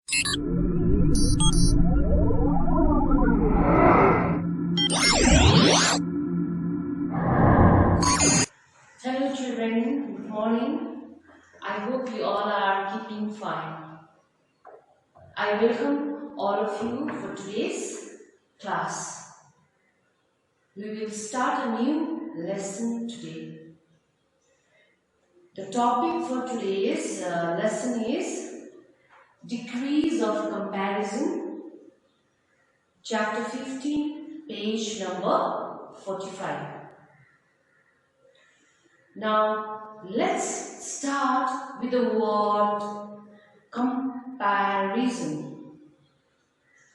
Hello children, good morning. I hope you all are keeping fine. I welcome all of you for today's class. We will start a new lesson today. The topic for today's lesson is Degrees of Comparison, Chapter 15, page number 45. Now, let's start with the word comparison,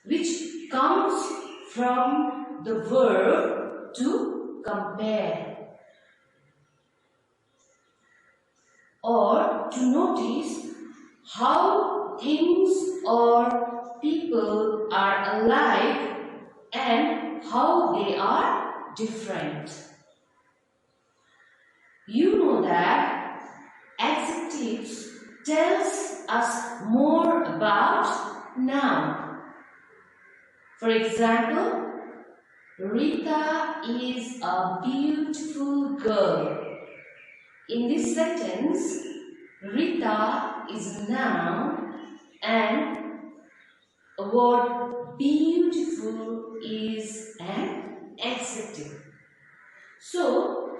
which comes from the verb to compare, or to notice how things or people are alike and how they are different. You know that adjectives tells us more about noun. For example, Rita is a beautiful girl. In this sentence, Rita is a noun and a word beautiful is an adjective. So,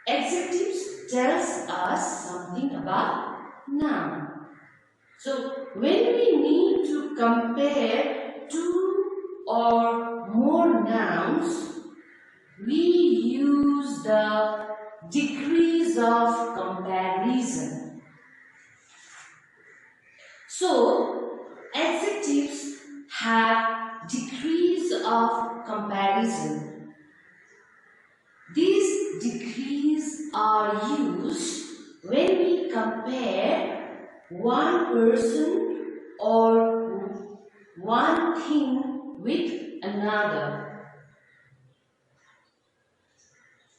adjectives tells us something about noun. So, when we need to compare two or more nouns, we use the degrees of comparison. So, adjectives have degrees of comparison. These degrees are used when we compare one person or one thing with another.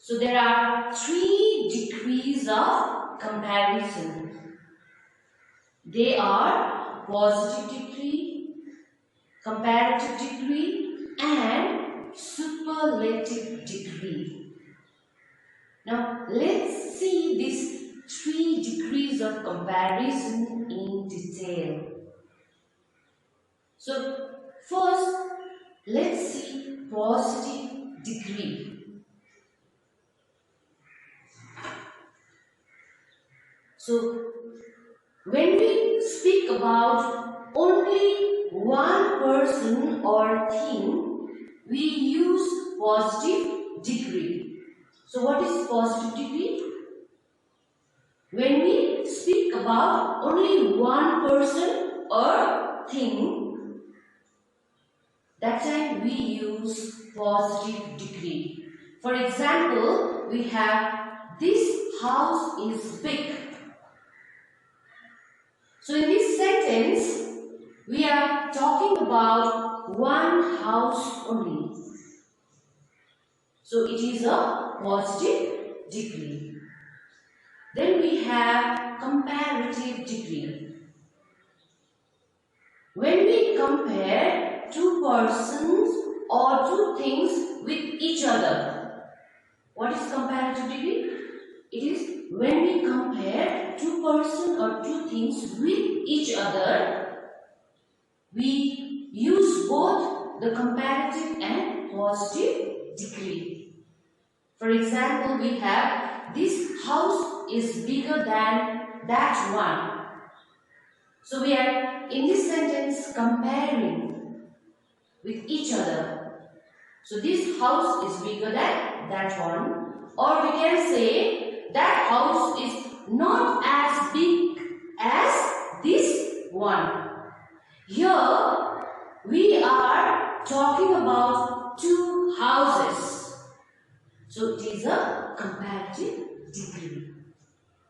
So there are 3 degrees of comparison. They are positive degree, comparative degree, and superlative degree. Now, let's see these 3 degrees of comparison in detail. So, first, let's see positive degree. So, when we speak about only one person or thing, we use positive degree. So, what is positive degree? When we speak about only one person or thing, that time we use positive degree. For example, we have this house is big. So, in this sentence, we are talking about one house only. So, it is a positive degree. Then we have comparative degree. When we compare two persons or two things with each other, what is comparative degree? It is when we compare two persons or two things with each other, we use both the comparative and positive degree. For example, we have this house is bigger than that one. So we are in this sentence comparing with each other. So this house is bigger than that one. Or we can say that house is not as big as this one. Here we are talking about two houses. So it is a comparative degree.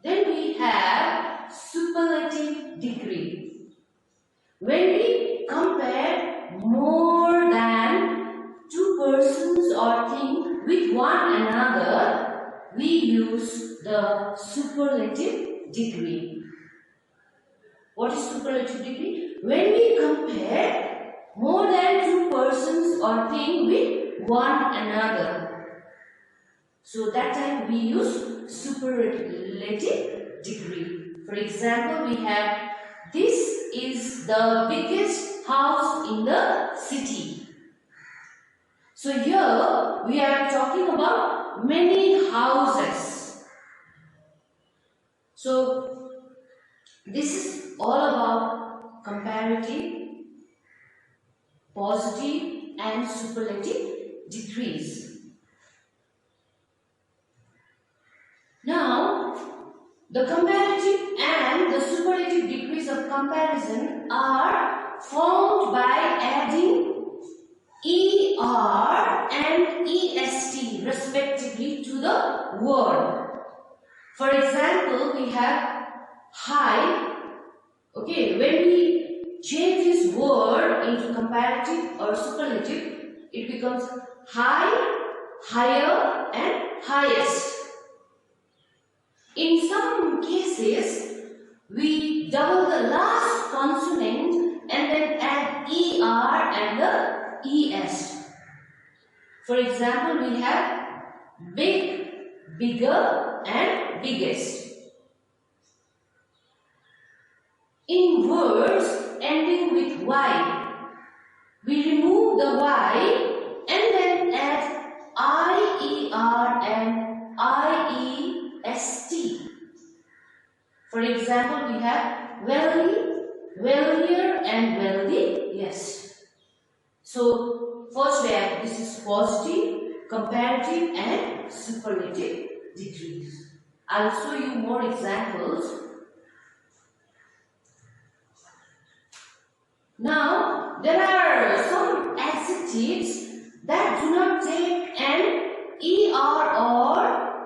Then we have superlative degree. When we compare more than two persons or things with one another, we use the superlative degree. What is superlative degree? When persons or thing with one another. So that time we use superlative degree. For example, we have, this is the biggest house in the city. So here we are talking about many houses. So this is all about comparative, positive and superlative degrees. Now, the comparative and the superlative degrees of comparison are formed by adding ER and EST respectively to the word. For example, we have high. Okay, when we change this word into comparative or superlative, it becomes high, higher and highest. In some cases, we double the last consonant and then add ER and the ES. For example, we have big, bigger and biggest. In words ending with Y, we remove the Y and then add IER and IEST. For example, we have wealthy, wealthier and wealthy, yes. So, first we have, this is positive, comparative and superlative degrees. I'll show you more examples. Now, there are some adjectives that do not take an ER or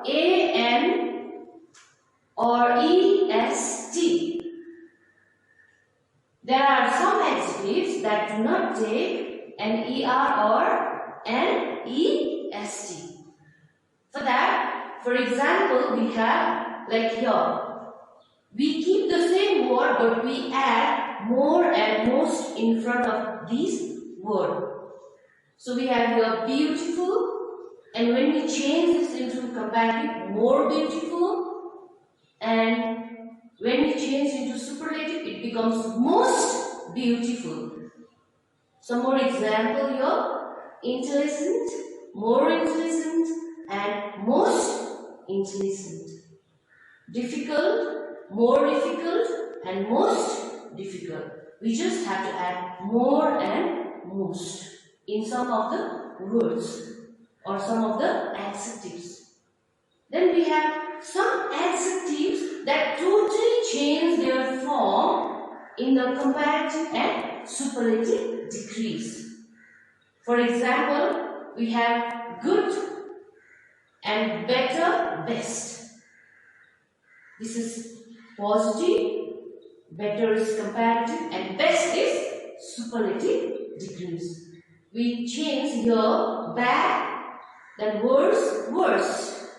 AN or EST. There are some adjectives that do not take an ER or an EST. For that, for example, we have like here. We keep the same word but we add more and most in front of these words. So we have here beautiful, and when we change this into comparative, more beautiful, and when we change into superlative, it becomes most beautiful. Some more example here, intelligent, more intelligent and most intelligent. Difficult, more difficult and most difficult. We just have to add more and most in some of the words or some of the adjectives. Then we have some adjectives that totally change their form in the comparative and superlative degrees. For example, we have good and better, best. This is positive, better is comparative and best is superlative degrees. We change here bad, then worse, worse,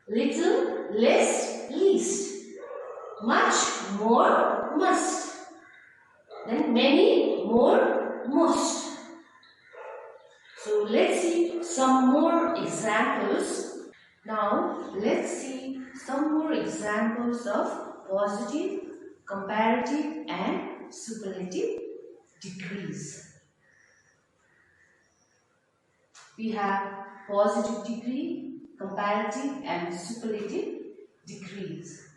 little, less, least, much, more, must, then many, more, most. So let's see some more examples. Now let's see some more examples of positive, comparative and superlative degrees. We have positive degree, comparative and superlative degrees.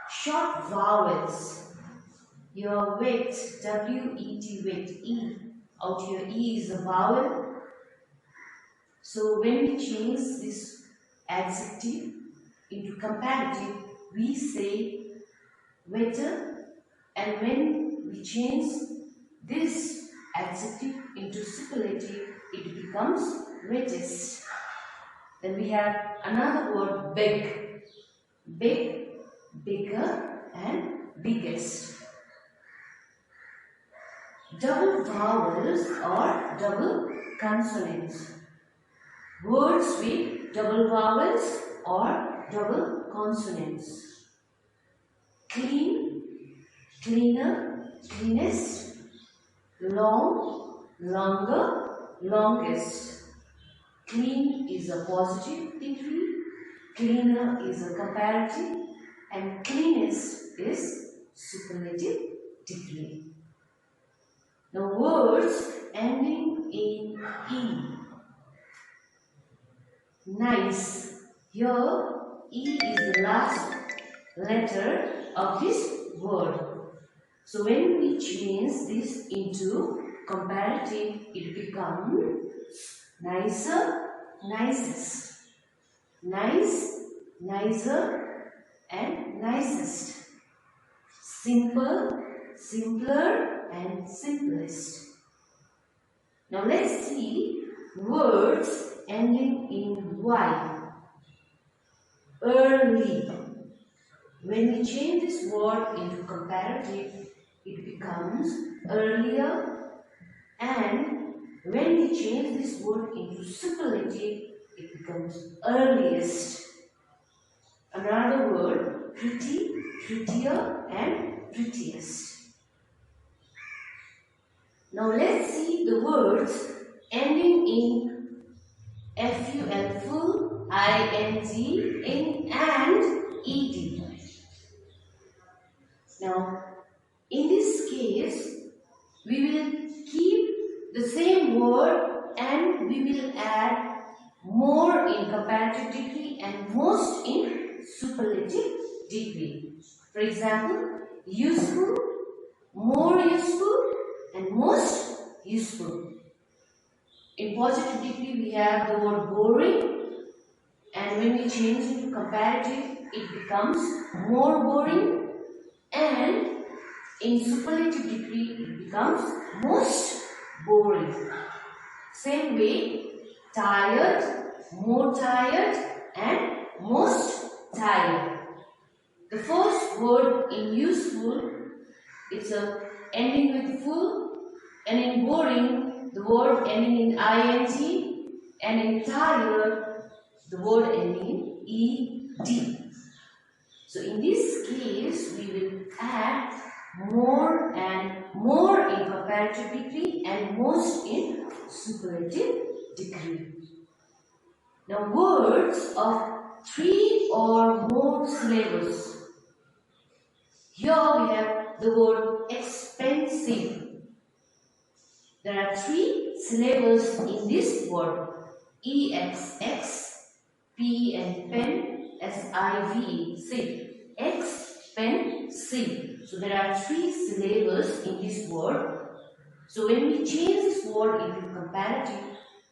Short vowels. Your wet, W-E-T, wet, E. Out here, E is a vowel. So when we change this adjective into comparative, we say wetter, and when we change this adjective into superlative, it becomes wettest. Then we have another word, big. Big, bigger and biggest. Double vowels or double consonants. Words with double vowels or double consonants. Clean, cleaner, cleanest. Long, longer, longest. Clean is a positive degree, cleaner is a comparative, and cleanest is superlative degree. Now words ending in E. Nice. Here E is the last letter of this word. So when we change this into comparative, it becomes nicer, nicest. Nice, nicer, and nicest. Simple, simpler, and simplest. Now let's see words ending in Y. Early. When we change this word into comparative, it becomes earlier, and when we change this word into superlative, it becomes earliest. Another word, pretty, prettier, and prettiest. Now let's see the words ending in FUL, full, ING, in, and ED. Now, in this case, we will keep the same word and we will add more in comparative degree and most in superlative degree. For example, useful, more useful, and most useful. In positive degree, we have the word boring, and when we change into comparative, it becomes more boring, and in superlative degree, it becomes most boring. Same way, tired, more tired, and most tired. The first word in useful, it's a ending with full, and in boring, the word ending in ing, and in tired, the word ending in ed. So in this case, we will add more and more in comparative degree and most in superlative degree. Now words of 3 or more syllables. Here we have the word expensive. There are 3 syllables in this word. EXX, P and pen, SIVE, sieve. Expensive. So there are 3 syllables in this word. So when we change this word into comparative,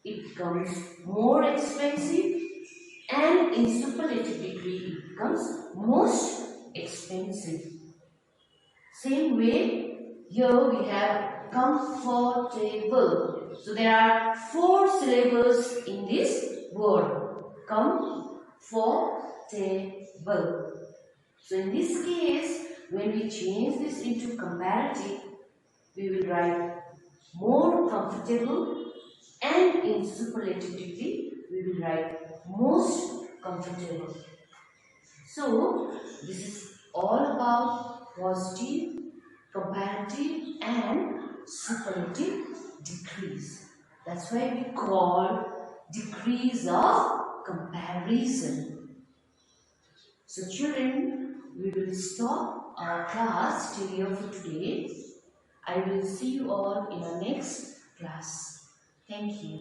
it becomes more expensive, and in superlative degree it becomes most expensive. Same way, here we have comfortable. So there are 4 syllables in this word. Comfortable. So in this case, when we change this into comparative, we will write more comfortable, and in superlative degree, we will write most comfortable. So this is all about positive, comparative, and superlative degrees. That's why we call degrees of comparison. So children, we will stop our class till here for today. I will see you all in our next class. Thank you.